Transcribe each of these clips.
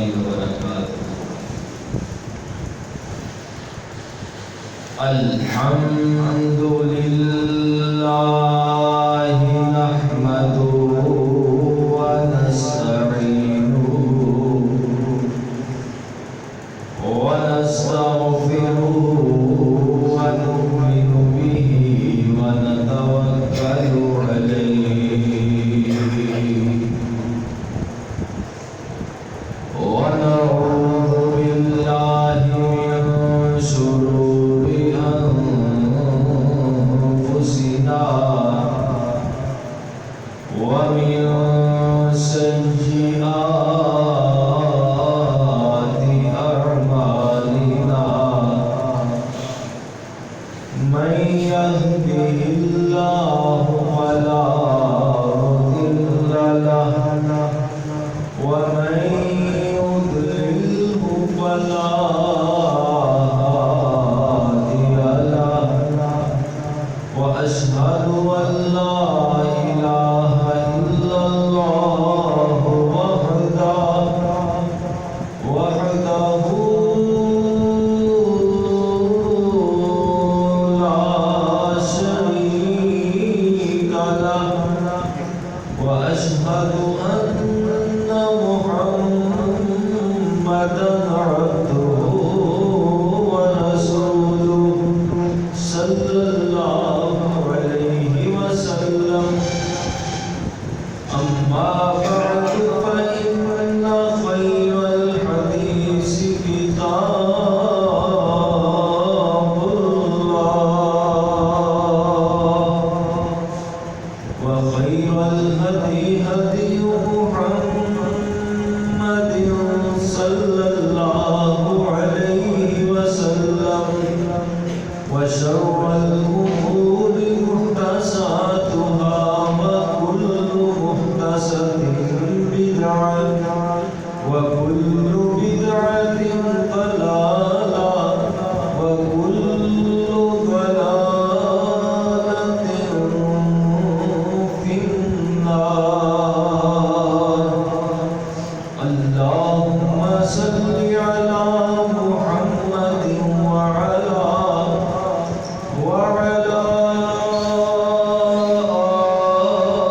وبركاته. الحمد لله نحمده ونستعينه ونستغفره ونؤمن به ونتوكل عليه ونعوذ بالله من شرور أنفسنا ومن سيئات أعمالنا من يهده الله فلا مضل له ومن يضلله فلا هادي له وأشهد أن لا إله إلا الله وحده لا شريك له وأشهد أن محمدا عبده ورسوله صلى الله عليه وسلم. أما بعد فإن خير الحديث كتاب الله وخير الهدي هدي محمد صلى الله عليه وسلم وشر الأمور محدثاتها وكل محدثة بدعة وكل بدعة ضلالة وكل ضلالة في النار. اللهم صل على محمد وعلى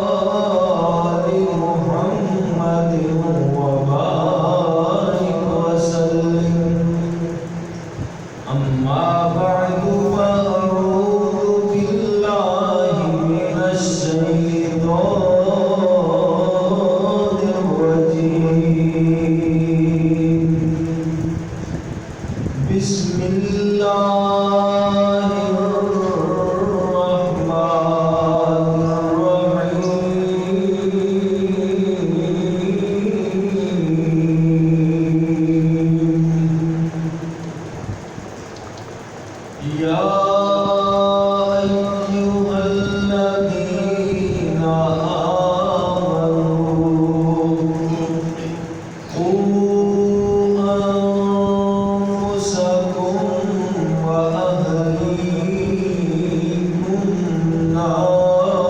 آل محمد وبارك وسلم. أما بعد فأعوذ بالله من الشيطان الرجيم. بسم الله الرحمن الرحيم. يا أيها الذين آمنوا قوا أنفسكم وأهليكم نارا.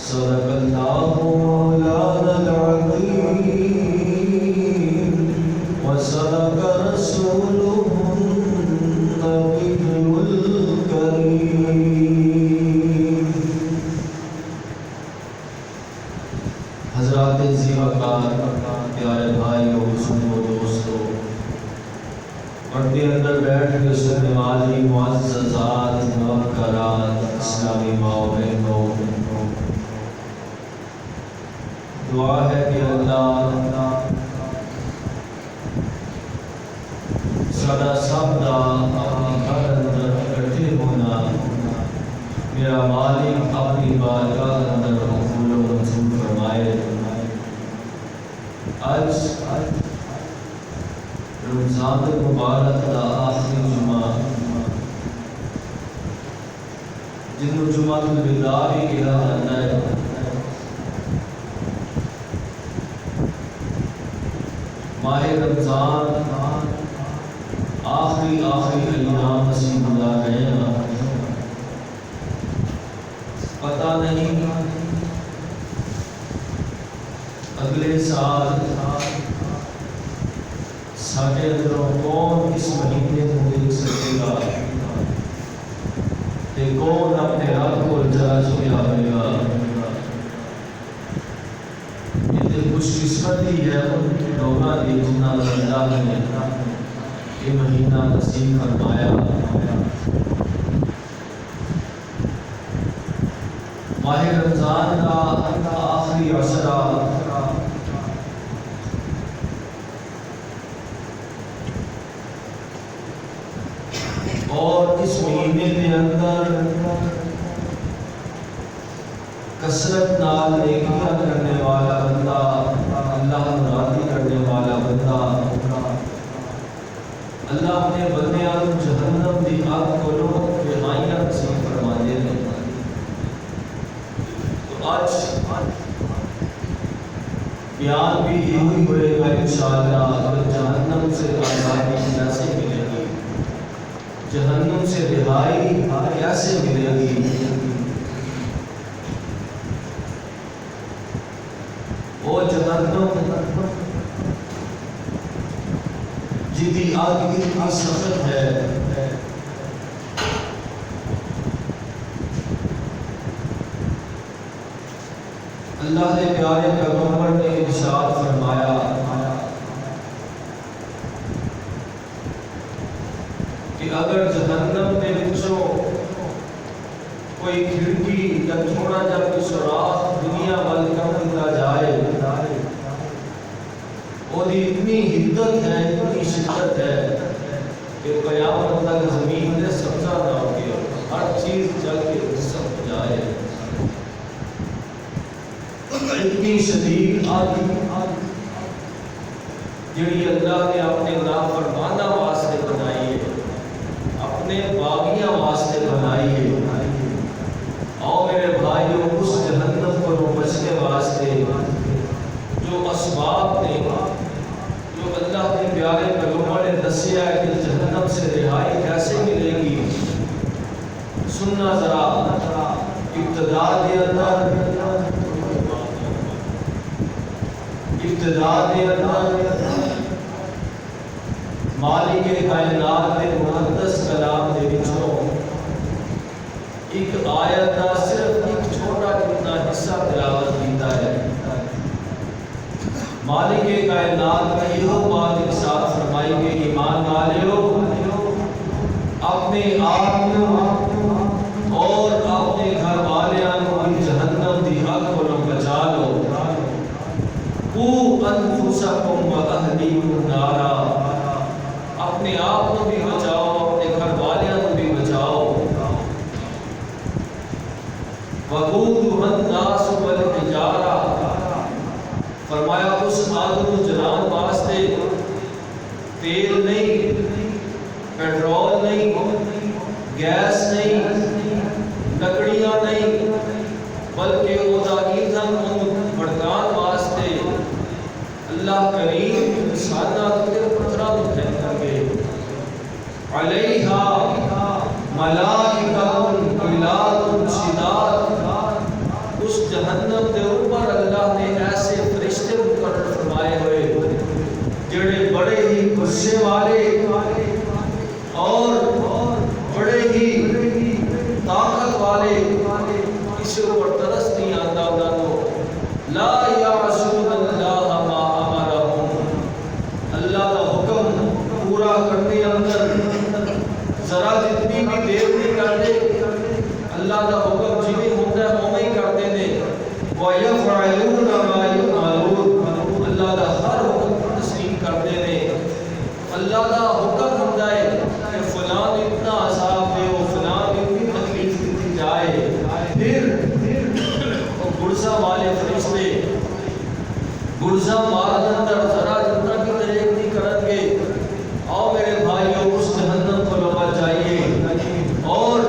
صدق الله مولانا العظيم وصدق رسوله النبي الكريم. حضرات ذی وقار پیارے بھائیو سنو دوستو، پردے اندر بیٹھ کے سننے والی معززات موقرات اسلامی ماؤ بہنوں، دعا ہے کہ اللہ سادہ سب دا اپنی گھر اندر اکٹھے ہونا میرا مالک اپنی بارگاہ اندر قبول و منظور فرمائے. آج رمضان المبارک دا آخری جمعہ جن کو جمعہ الوداع بھی کہا جاتا ہے. ماہ رمضان آخری ایام نصیب اللہ گئے ہیں. پتہ نہیں اگلے سال ساڑھے اندروں کون اس مہینے کو دیکھ سکے گا کہ کون اپنے رب کو جا چکا ہوئے گا. یہ خوش قسمتی ہے ان لوگوں کی جنہاں اللہ نے یہ مہینہ نصیب فرمایا. ماہ رمضان کا آخری عشرہ اور اس مہینے کے اندر کثرت نال نیکیاں کرنے والا بندہ، اللہ راضی کرنے والا بندہ، اللہ اپنے بندیاں جہنم دی آگ کو رہائیاں نصیب فرما دے. تو آج بیان بھی یہی ہوئے گا انشاءاللہ کہ جہنم سے آزادی کیسے ملے گی، جہنم سے رہائی کیسے ملے گی. وہ جہنم جدی آگ کی سخت ہے، اللہ نے پیارے پیغمبر نے ارشاد فرمایا کہ اگر جہنم کے وچوں کوئی کھڑکی یا تھوڑا جا کوئی سوراخ دنیا وال کر دیا جائے، وہ اتنی حدت ہے، اتنی شدت ہے کہ قیامت تک زمین میں سبزہ نہ ہوگی، ہر چیز جل کے سب جائے. اتنی شدید آگ جڑی اللہ نے اپنے نافرمانہ واسطے بنائی ہے، اپنے باغیاں واسطے بنائی ہے. اور میرے بھائیوں اس جہنم کو بچنے واسطے جو اسباب نے، جو اللہ کے پیارے پیغمبر نے دسیا ہے کہ جہنم سے رہائی کیسے ملے گی، سننا ذرا. ابتدا کے اندر مالک کائنات کے مقدس کلام دے وچوں ایک آیت کا صرف ایک چھوٹا جتنا حصہ تلاوت کیتا ہے. مالک کائنات کا یہ بات ارشاد فرمائی کہ ایمان والو اپنے آپ کو اور اپنے گھر والیاں کو جہنم دی آگ کو بچا لو. قوا انفسکم و اہلیکم نارا، اپنے آپ کو بھی بچاؤ، اپنے گھر والیاں کو بھی بچاؤ. وقودها الناس والحجارہ، فرمایا اس آگ کو جلان واسطے تیل نہیں، پیٹرول نہیں، گیس نہیں، لکڑیاں نہیں، بلکہ اودا ایندھن ان بھڑکان واسطے اللہ کریم انسانات کے پتھراں کو پھینک گے. علیہا ملائکۃ غلاظ شداد، اس جہنم کے اوپر اللہ نے ایسے فرشتے مقرر فرمائے ہوئے جڑے بڑے ہی غصے والے اور بڑے ہی طاقت والے، کسی اوپر ترس نہیں آتا انہوں کو. لا یعصون اللہ ما امرہم، اللہ کا حکم پورا کرنے اندر ذرا جتنی بھی دیر نہیں کرتے، اللہ کا حکم جنہیں ہوتا ہے وہ ہی کرتے ہیں. وَيَفْعَلُونَ مَا يُؤْمَرُونَ، اللہ کا ہر حکم تسلیم کرتے ہیں. اللہ کا حکم ہوتا ہے کہ فلان اتنا عذاب دے ہو، فلان اتنی تکلیف دی جائے، پھر وہ گرزہ والے فرشتے گرزہ مارن اندر ذرا جتنا بھی طریق نہیں کرن گے. آؤ میرے بھائیوں اس جہنم کو لوگ جائیے. اور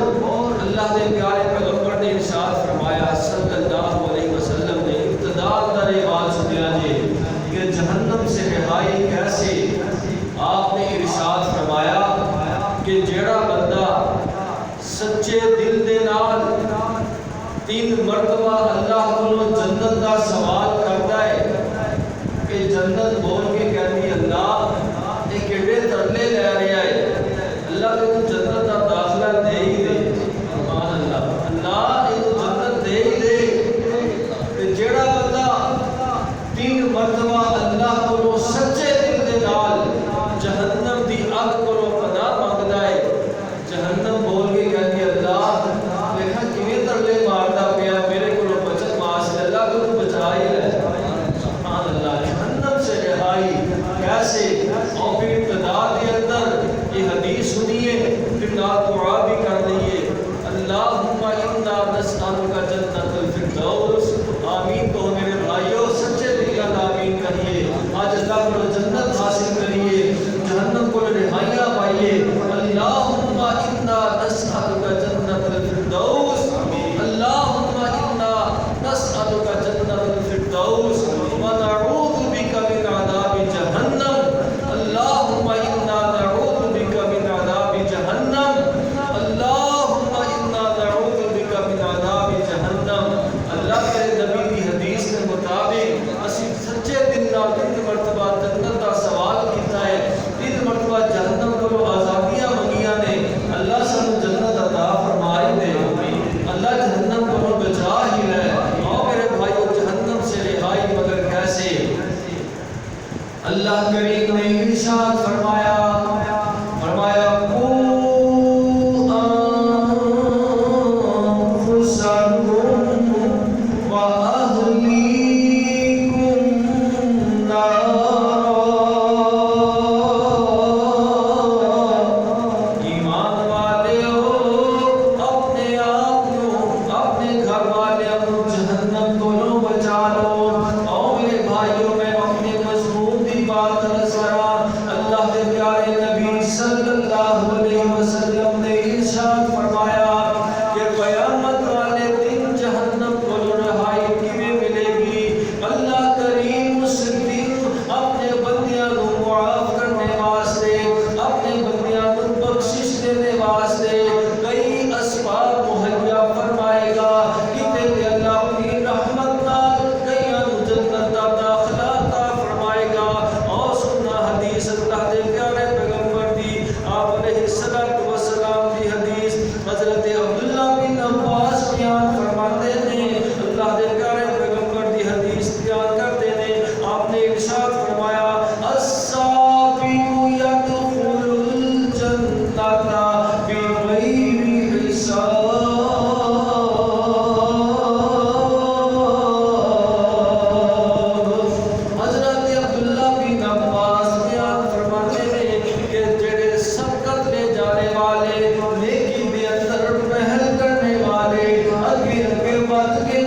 اللہ نے پیارے پیغمبر نے ارشاد فرمایا صلی اللہ علیہ وسلم نے ابتدا اندر یہ بات سنیا جے کہ جہنم سے رہائی کیسے. آپ نے ارشاد فرمایا کہ جیڑا بندہ سچے دل دے نال تین مرتبہ اللہ کو جنت کا سوال کرتا ہے کہ جنت بول کے کہتی اللہ یہ کیڑے ترلے لے رہا ہے، اللہ کہ تو جنت کا داخلہ دے ہی دے، سبحان اللہ، اللہ یہ تو جنت دے ہی دے۔ جیڑا بندہ تین مرتبہ اللہ کو سچے دل دے نال جہنم دی اگ کو پناہ مانگدا ہے، جہنم بول کے کہتی اللہ دیکھا کیویں ترلے ماردا پیا میرے کو بچت واسطے، اللہ کو تو بچا ہی لے، سبحان اللہ، جہنم سے رہائی کیسے؟ اور پھر ابتدا کے اندر یہ حدیث سنیے، پھر نال دعا بھی کر لئیے، اللہم انا نسألک جنت الفردوس، آمین تو میرے بھائیوں سچے دل کا آمین کہیے، آج اللہ کو جنت حاصل کریے، جہنم کو رہائیاں پائیے، اللہم انا نسألک جنت الفردوس، اللہم انا نسألک جنت الفردوس ونعوذ بک من عذاب جہنم، اللہم انا نعوذ بک من عذاب جہنم، اللہم انا نعوذ بک من عذاب جہنم۔ اللہ کے نبی کی حدیث کے مطابق اسی سچے دل نال تین مرتبہ جنت کا سوال کیتا ہے، تین مرتبہ جہنم کو آزادیاں منگیاں نے، اللہ سانو جنت عطا فرمائے دے، اللہ جہنم کو بچا ہی لے۔ اور میرے بھائیو جہنم سے رہائی مگر کیسے؟ اللہ کریم نے ارشاد فرمایا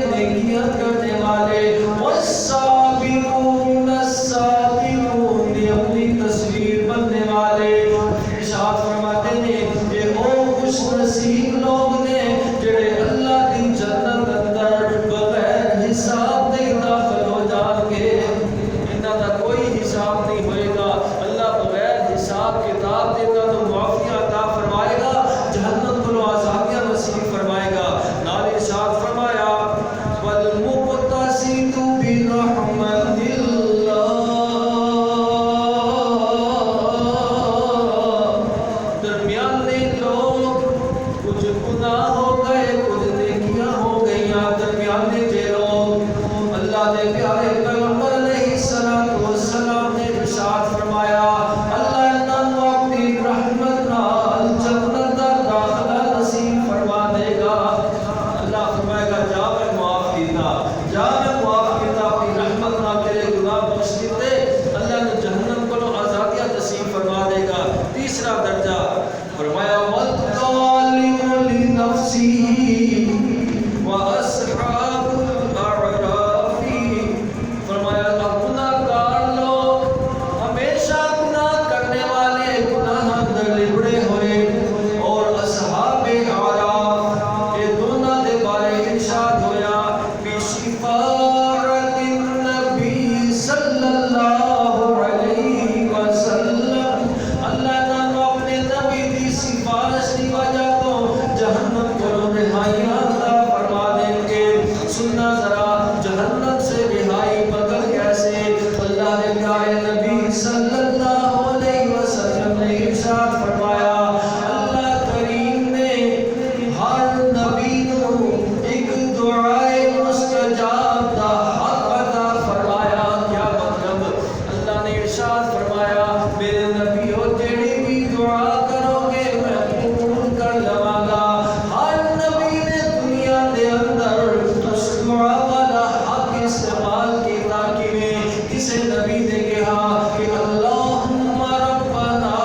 نیکیاں سننا ذرا جہنم سے رہائی مگر کیسے؟ اللہ نے پیارے نبی صلی اللہ علیہ وسلم نے ارشاد فرمایا، اللہ کریم نے ہر نبی کو ایک دعائے مستجاب دا حق عطا فرمایا۔ کیا مطلب؟ اللہ نے ارشاد فرمایا میرے نبی ہو جیڑی بھی دعا کرو گے میں قبول کر لواں گا۔ ہر نبی نے دنیا دے اندر اس دعا والا حق استعمال کیتا کہ کسی نبی نے کہا کہ اللہم ربنا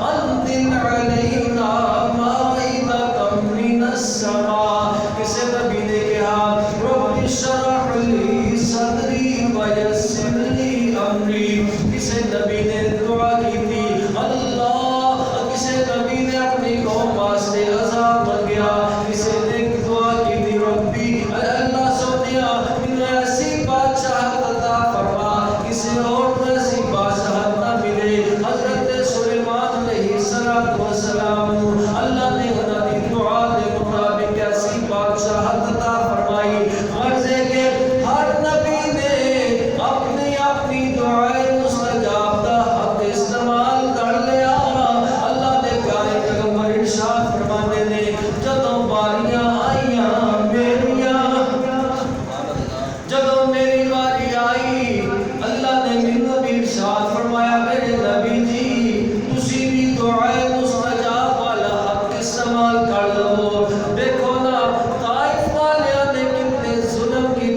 انزل علینا مائدۃ من السماء، کسی نبی نے کہا رب اشرح لی صدری ویسر لی امری، کسی نبی نے دعا کی تھی اللہ، کسی نبی نے اپنی قوم واسطے عذاب منگیا، کسی نے دعا کی تھی ربی اللہ سونیا انہیں ایسی بادشاہت عطا فرما، کسی اور کو ایسی بادشاہت نہ ملے۔ حضرت سلیمان علیہ السلام اللہ نے انہوں کی دعا کے مطابق ایسی بادشاہت عطا فرمائی۔ غرض ہے کہ ہر نبی نے اپنی اپنی دعائیں مستجاب دا حق استعمال کر لیا۔ اللہ نے پیارے پیغمبر ارشاد فرماتے نے جدوں باریاں آئیاں میریاں، جدوں میری باری آئی اللہ نے مینوں بھی ارشاد فرمایا میرے نبی جی تسی بھی دعائیں مستجاب والا حق استعمال کر لو۔ دیکھو نا طائف والیاں نے کتنے ظلم کی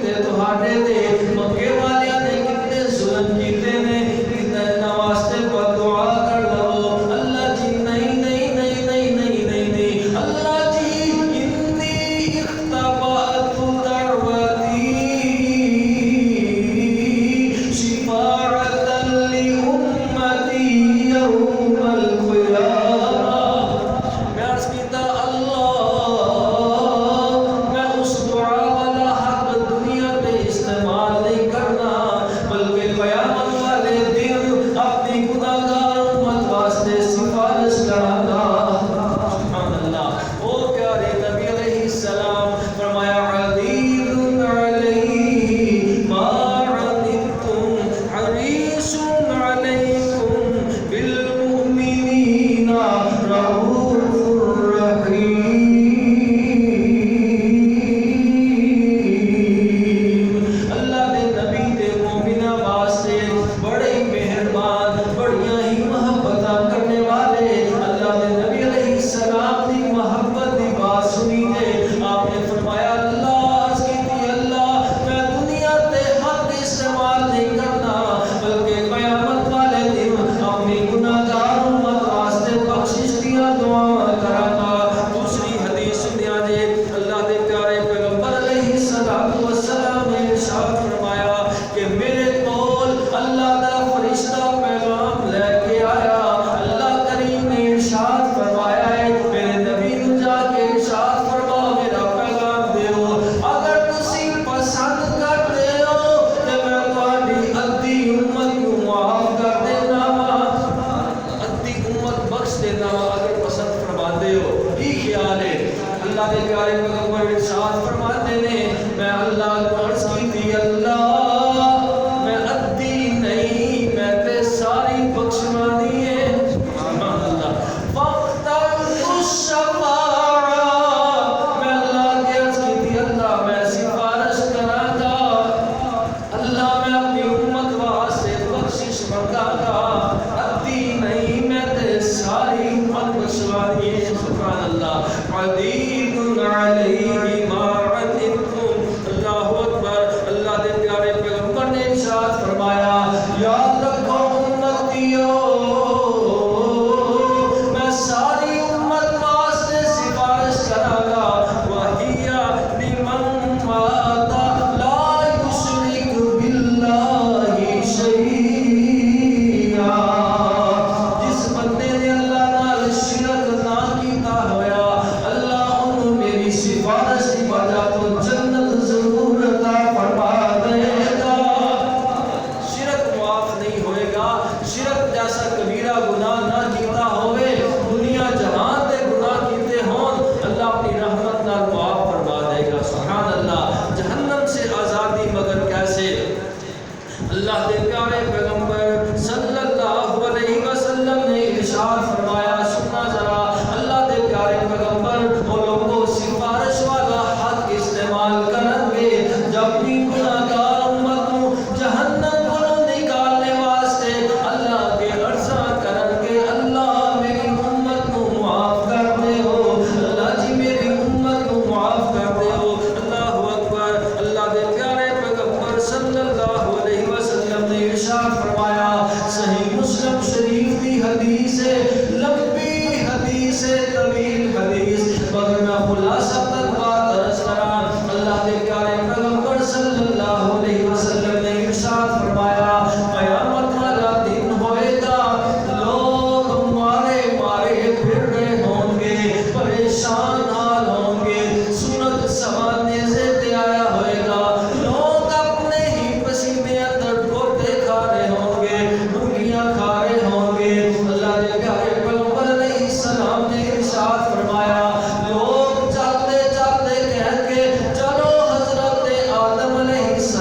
صلی اللہ علیہ وسلم نے ارشاد فرمایا قیامت والا دن ہوئے گا، لوگ مارے مارے پھر رہے ہوں گے، پریشان حال ہوں گے، سنت سمانے سے آیا ہوئے گا، لوگ اپنے ہی پسینے اندر ٹوٹے کھا رہے ہوں گے، انگلیاں کھا رہے ہوں گے۔ اللہ کے پیارے پیغمبر علیہ السلام نے ارشاد فرمایا لوگ چلتے چلتے کہیں گے چلو حضرت آدم علیہ السلام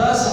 10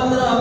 15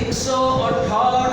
168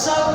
7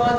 5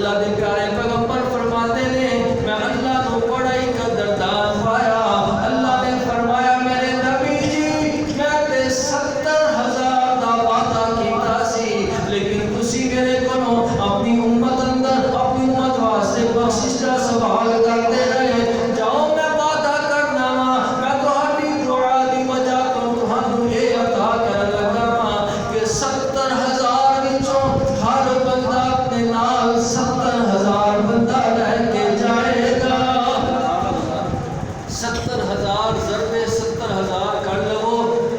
اللہ دے پیارے پیغمبر فرماتے نے میں اللہ کو بڑا ہی قدردان پایا. اللہ نے فرمایا میرے نبی جی میں تے 70,000 دا وعدہ کیتا سی لیکن تسی میرے کولوں اپنی امت اندر اپنی امت واسطے بخشش دا سوال کرتے رہے. جاؤ میں وعدہ کرنا وا میں تہاڈی دعا دی وجہ تو تہانوں یہ عطا کرن لگا وا کہ 70,000 وچوں ہر بندہ اپنے نال 70,000 بندہ لے کے جائے گا. 70,000 ضربے 70,000 کر لو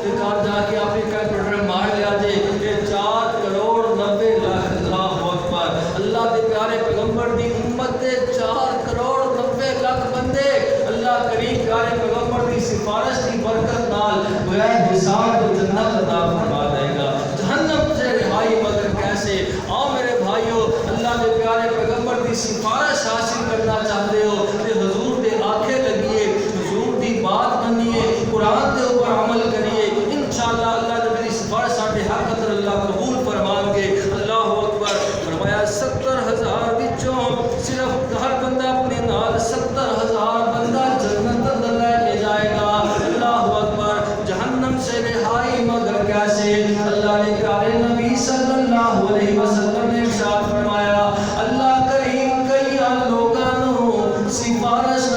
تے گھر جا کے اپنی کیلکولیٹر مار لیا جے یہ 4 کروڑ 90 لاکھ. اللہ اکبر. اللہ دے پیارے پیغمبر دی امت دے 4 کروڑ 90 لاکھ بندے اللہ کریم پیارے پیغمبر دی سفارش کی برکت نال بغیر حساب جنت عطا فرما دے گا. جہنم سے رہائی مگر کیسے؟ آؤ میرے بھائیو اللہ دے پیارے پیغمبر دی سفارش حاصل کرنا چاہتے ہو تے حضور دے آنکھیں لگیے حضور دی بات منیے قرآن دے اوپر عمل کریے انشاءاللہ اللہ دے میری سفارش ساڈے حق اندر اللہ قبول فرمان گے. اللہ اکبر. فرمایا 70,000 وچوں صرف ہر بندہ اپنے نال 70,000 بندہ جنت اندر لے کے جائے گا. اللہ اکبر. جہنم سے رہائی مگر کیسے؟ اللہ نے پیارے نبی صلی اللہ علیہ وسلم نے ارشاد فرمایا اللہ کریم کئی لوگوں سفارش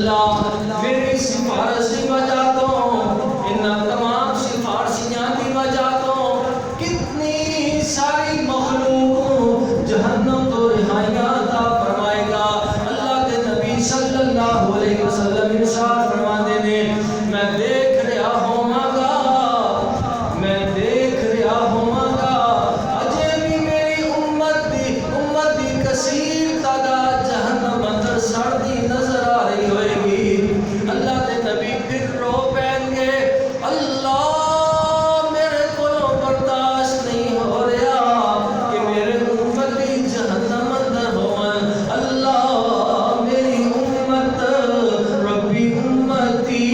اللہ میری سفارش کی وجہ تو ان تمام سفارشیاں کی وجہ تو کتنی ساری مخلوق جہنم تو رہائیاں عطا فرمائے گا۔ اللہ کے نبی صلی اللہ علیہ وسلم ارشاد فرماتے نے میں دیکھ رہا ہوں گا اجے بھی میری امت دی کثیر تعداد جہنم اندر سڑتی نظر آ رہی ہوئے گی۔ اللہ کے نبی پھر رو پہن گے اللہ میرے کو برداشت نہیں ہو رہا کہ میرے امت بھی جہنم اندر ہون۔ اللہ میری امت ربی امتی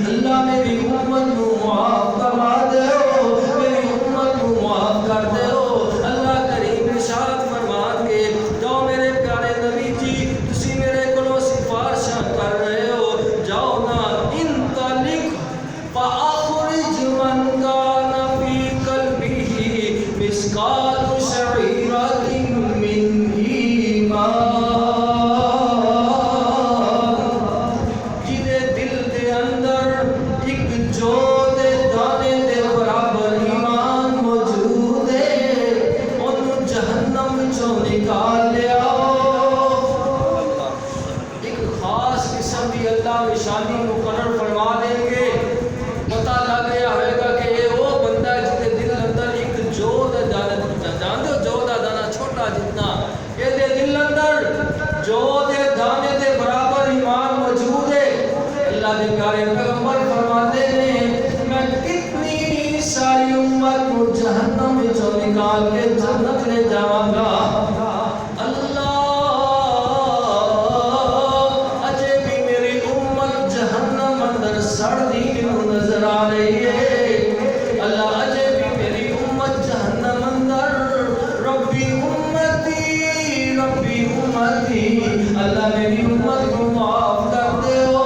اللہ میری امت کو معاف کروا دو، میری امت کو معاف کر دو۔ اللہ کریم ارشاد فرمان کے جاؤ میرے پیارے نبی جی تسی میرے کولوں سفارشاں کر رہے ہو، جاؤ نا انطلق فاخرج من کان فی قلبہ مثقال شعیرۃ من ایمان، جدے دل دے اندر ایک جو دے دانے دے برابر ایمان موجود ہے انہوں جہنم وچوں نکال لیا۔ ایک خاص قسم کی اللہ نشانی مقرر فرما دیں گے، پتہ لگ گیا ہوئے گا کہ یہ وہ بندہ ہے جس کے دل اندر ایک جو دے دانے، جان دو جو دا دانا چھوٹا جتنا، یہ دے دل اندر جو دے دانے دے برابر ایمان موجود ہے۔ اللہ دے پیارے پیغمبر فرماتے ہیں میں کتنی ساری امت کو جہنم وچوں نکال کے جنت لے جاواں گا۔ اللہ اجے بھی میری امت جہنم اندر سڑتی کیوں نظر آ رہی ہے؟ اللہ اجے بھی میری امت جہنم اندر ربی امتی اللہ میری امت کو معاف کر دے ہو،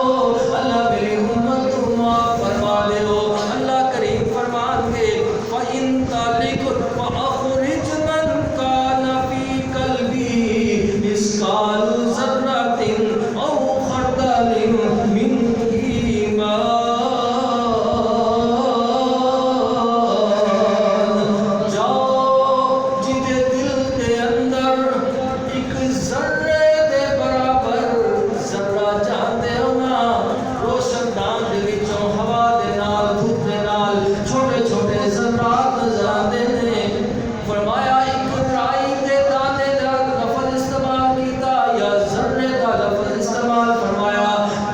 اللہ میری امت کو معاف فرما دے ہو۔ اللہ کریم فرمان دے فَإِن تَلِقُ فَأَخْرِجْ مَنْ كَانَ فِي قَلْبِهِ مِثْقَالُ ذَرَّةٍ أَوْ خَرْدَلٍ مِّنْ ایمان، جاؤ جدے دل دے اندر ایک ذرے دے برابر ذرہ جانتے ہو نا، روشن دان دے وچوں ہوا دے نال دھوپ دے نال چھوٹے چھوٹے ذرات نظر آتے ہیں۔ فرمایا ایک رائی دے دانے دا لفظ استعمال کیتا یا ذرے دا لفظ استعمال فرمایا،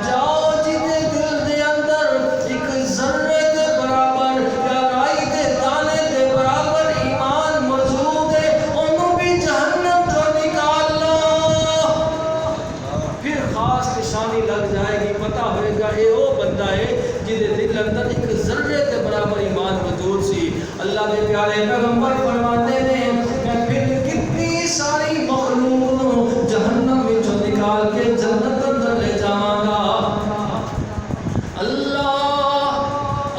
جاؤ جدے دل دے اندر ایک ذرے دے برابر یا رائی دے دانے دے برابر ایمان موجود ہے انہوں بھی جہنم تو نکال لو۔ پھر خاص نشانی لگ جائے گی، پتہ ہوئے گا یہ وہ بندہ ہے جدے دل اندر ایک ذرے کے برابر ایمان موجود سی۔ اللہ کے پیارے پیغمبر فرماتے ہیں میں پھر کتنی ساری مخلوق جہنم وچوں نکال کے جنت اندر لے جاواں گا۔ اللہ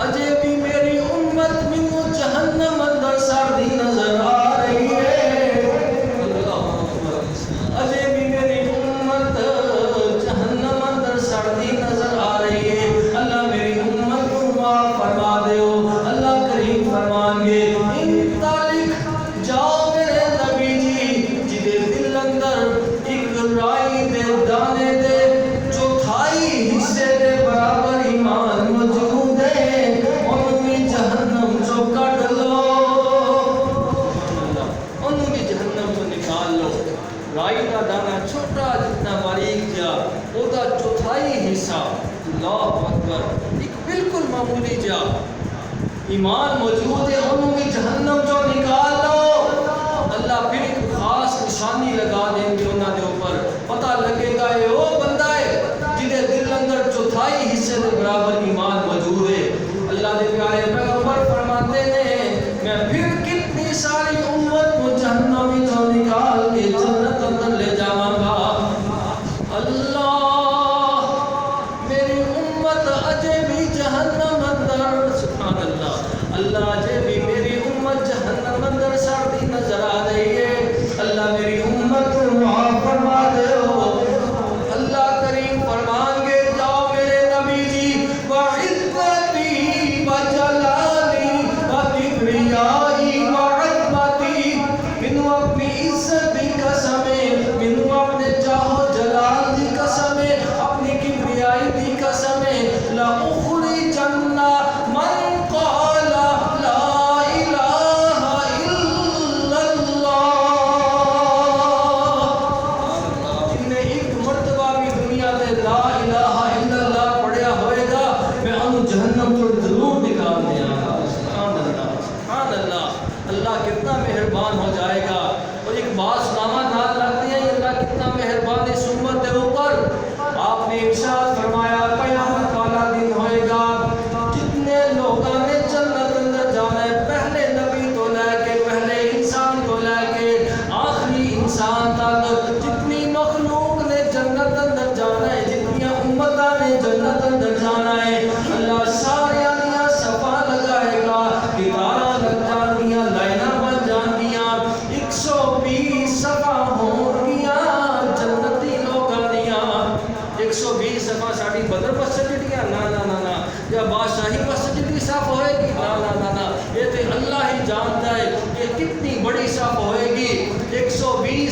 اجے بھی میری امت مینوں جہنم اندر سڑتی نظر آ رہی ہے، اجے بھی میری امت جہنم اندر سڑتی نظر آ رہی ہے۔ اللہ میری امت کو معاف فرما دیو۔ اللہ کریم فرمان گے انطلق جاؤ میرے نبی جی جدے دل اندر ایک رائی دے دانے دے چوتھائی حصے دے برابر ایمان موجود ہے انہوں بھی جہنم چو کٹ لو، انہوں بھی جہنم کو نکال لو۔ رائی کا دانا چھوٹا جتنا باریک جا او دا چوتھائی حصہ اللہ اکبر ایک بالکل معمولی جا ایمان موجود ہے انہوں بھی جہنم جو نکال لو۔ اللہ پھر ایک خاص نشانی لگا دیں گے انہوں نے اوپر، پتہ لگے گا یہ وہ بندہ ہے جنہیں دل اندر چوتھائی حصے کے برابر ایمان موجود ہے۔ اللہ دے پیارے پیغمبر فرماتے ہیں میں پھر کتنی ساری امت کو جہنم جو نکال کے جنت اندر لے جاواں گا۔ اللہ میری امت اجے بھی جہنم اندر سبحان اللہ، اللہ اجے بھی میری امت جہنم اندر سڑتی نظر آ رہی ہے۔ اللہ میری امت کو معاف فرما دے ہو،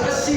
80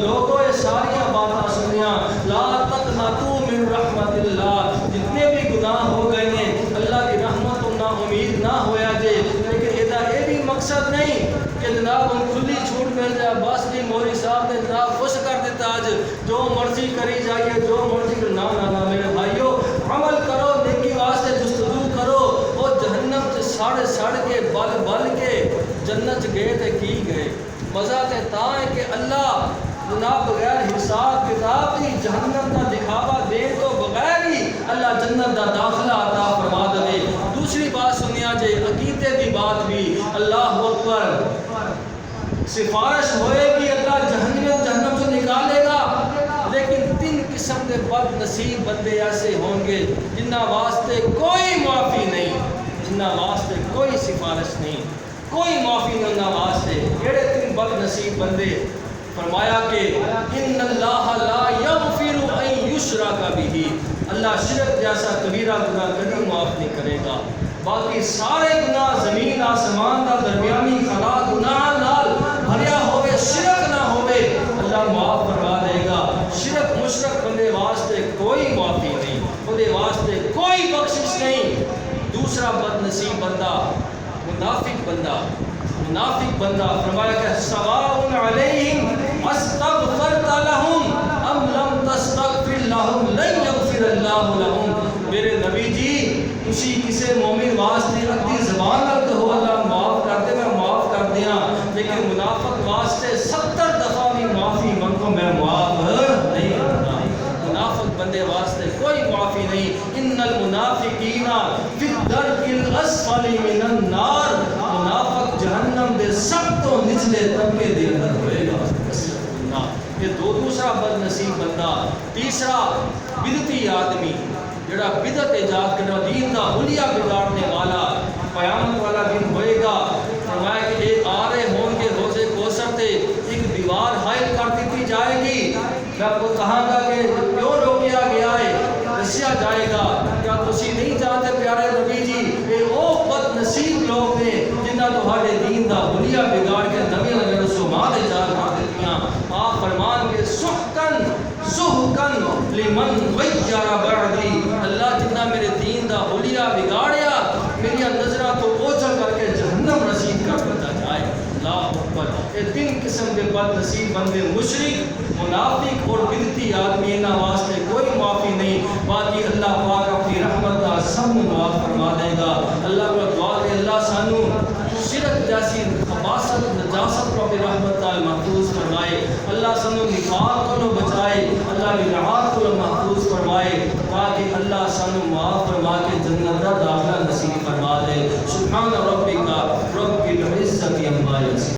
لوگوں یہ ساری باتیں سنیا لا تقنطوا من رحمت اللہ جتنے بھی گناہ ہو گئے نے اللہ کی رحمت تو نا امید نہ ہویا جے لیکن یہ بھی مقصد نہیں کہ جناب ان کھلی چھوٹ مل جائے بس جی مولوی صاحب نے جناب خوش کر دیتا آج جو مرضی کری جائیے جو مرضی نہ میرے بھائیو عمل کرو نیکی واسطے جستجو کرو وہ جہنم سے سڑ کے بل کے جنت گئے تے کی گئے مزہ تے تا ہے کہ اللہ جناب بغیر حساب کتاب دی جہنم کا دکھاوا دے تو بغیر ہی اللہ جنت دا داخلہ عطا فرما دے دوسری بات سنیا جے عقیدے دی بات بھی اللہ اکبر سفارش ہوئے گی اللہ جہنم سے نکالے گا لیکن 3 قسم کے بد نصیب بندے ایسے ہوں گے جنہ واسطے کوئی معافی نہیں جنہ واسطے کوئی سفارش نہیں کوئی معافی نہیں انہاں واسطے کیڑے 3 بد نصیب بندے فرمایا کہ ان اللہ لا یغفر ان یشرک بہ اللہ شرک جیسا کبیرہ گناہ کبھی معاف نہیں کرے گا باقی سارے گناہ زمین آسمان دا درمیانی خلا گناہ نال بھریا ہوئے شرک نہ ہوئے اللہ معاف فرما دے گا شرک مشرک بندے واسطے کوئی معافی نہیں بندے واسطے کوئی بخشش نہیں دوسرا بد نصیب بندہ منافق بندہ فرمایا کہ سواء علیہم استغفرت لہم ام لم تستغفر لہم لن یغفر اللہ لہم میرے نبی جی تسی کسے مومن واسطے اپنی زبان لگتے ہو اللہ معاف کر دے میں معاف کر دیا لیکن منافق واسطے 70 دفعہ بھی معافی منگو میں معاف نہیں کرتا منافق بندے واسطے کوئی معافی نہیں ان المنافقین فی الدرک الاسفل من النار منافق جہنم دے سب تو نچلے طبقے دے اندر ہوئے گا یہ دوسرا بد نصیب بندہ تیسرا بدعتی آدمی جڑا بدعت ایجاد کرنا دین کا حلیہ بگاڑنے والا قیامت والا دن ہوئے گا فرمایا کہ ایک آ رہے ہوں گے روزے کوثر تے ایک دیوار حائل کر دی جائے گی میں آپ کو کہاں گا کہ کیوں روکیا گیا ہے دسیا جائے گا کیا تسی نہیں جانتے پیارے نبی جی یہ وہ بد نصیب لوگ نے جنہ تمہارے دین دا حلیہ بگاڑ کے نبی علیہ رسومات ایجاد کر دیتیاں آپ فرمان کے سحقن لمن غیر بعدی اللہ جنہ میرے دین دا حلیہ بگاڑیا میری نظرہ تو اوجھل کر کے جہنم رسید کر دیتا جائے اللہ اکبر یہ 3 قسم کے بد نصیب بندے مشرک منافق اور بدعتی آدمی انہاں واسطے کوئی معافی نہیں باقی اللہ پاک اپنی رحمت کا سب معاف فرما دے گا اللہ کو دعا دے اللہ سانو شرک جیسی خباثت نجاست کو اپنی رحمت کا محفوظ فرمائے اللہ سانو نفاق کو بچائے اللہ بدعات کو محفوظ فرمائے تاکہ اللہ سانو معاف فرما کے جنت کا داخلہ نصیب فرما دے سبحان ربک رب العزت عما یصفون